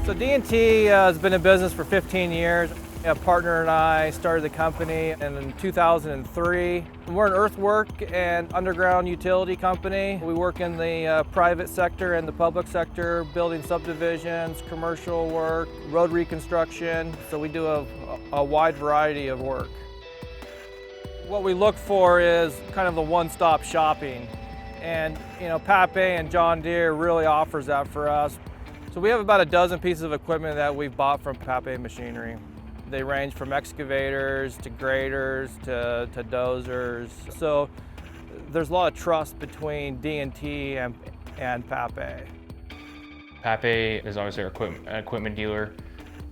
So D&T has been in business for 15 years. A partner and I started the company in 2003. We're an earthwork and underground utility company. We work in the private sector and the public sector, building subdivisions, commercial work, road reconstruction. So we do a wide variety of work. What we look for is kind of the one-stop shopping. And Papé and John Deere really offers that for us. So we have about a dozen pieces of equipment that we've bought from Papé Machinery. They range from excavators to graders to dozers. So there's a lot of trust between D&T and Papé. Papé is obviously our equipment dealer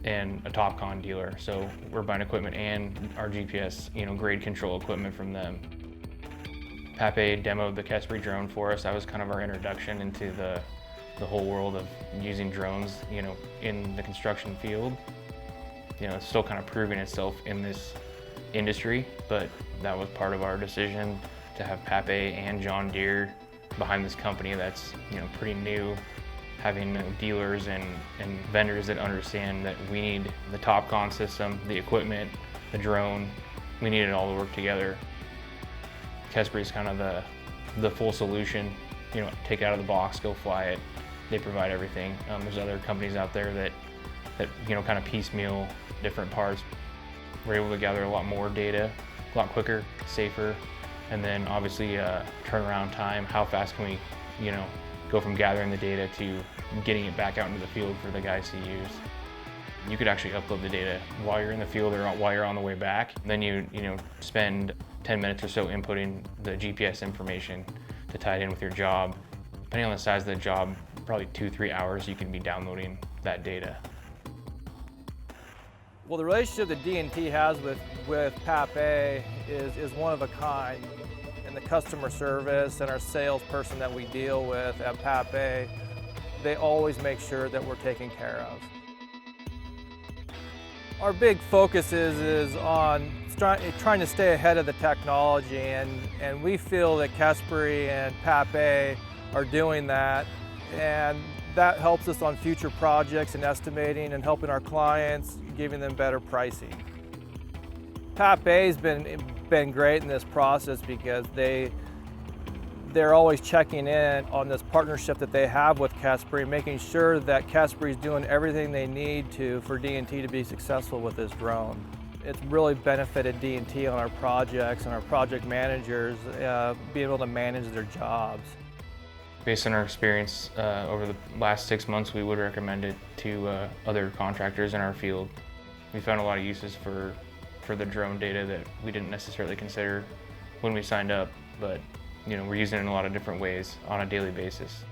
and a TopCon dealer. So we're buying equipment and our GPS, grade control equipment from them. Papé demoed the Kespre drone for us. That was kind of our introduction into the whole world of using drones, in the construction field. It's still kind of proving itself in this industry, but that was part of our decision to have Papé and John Deere behind this company that's, pretty new. Having dealers and vendors that understand that we need the TopCon system, the equipment, the drone, we need it all to work together. Kespre is kind of the full solution, take it out of the box, go fly it. They provide everything. There's other companies out there that kind of piecemeal different parts. We're able to gather a lot more data, a lot quicker, safer, and then obviously turnaround time. How fast can we, go from gathering the data to getting it back out into the field for the guys to use? You could actually upload the data while you're in the field or while you're on the way back. Then you spend 10 minutes or so inputting the GPS information to tie it in with your job. Depending on the size of the job, probably 2-3 hours you can be downloading that data. Well, the relationship that D&T has with Papé is one of a kind. And the customer service and our salesperson that we deal with at Papé, they always make sure that we're taken care of. Our big focus is on trying to stay ahead of the technology, and we feel that Kespre and Papé are doing that, and that helps us on future projects and estimating and helping our clients, giving them better pricing. Papé's been great in this process because they're always checking in on this partnership that they have with Kespre, making sure that Kespre is doing everything they need to for D&T to be successful with this drone. It's really benefited D&T on our projects and our project managers being able to manage their jobs. Based on our experience over the last 6 months, we would recommend it to other contractors in our field. We found a lot of uses for the drone data that we didn't necessarily consider when we signed up, but we're using it in a lot of different ways on a daily basis.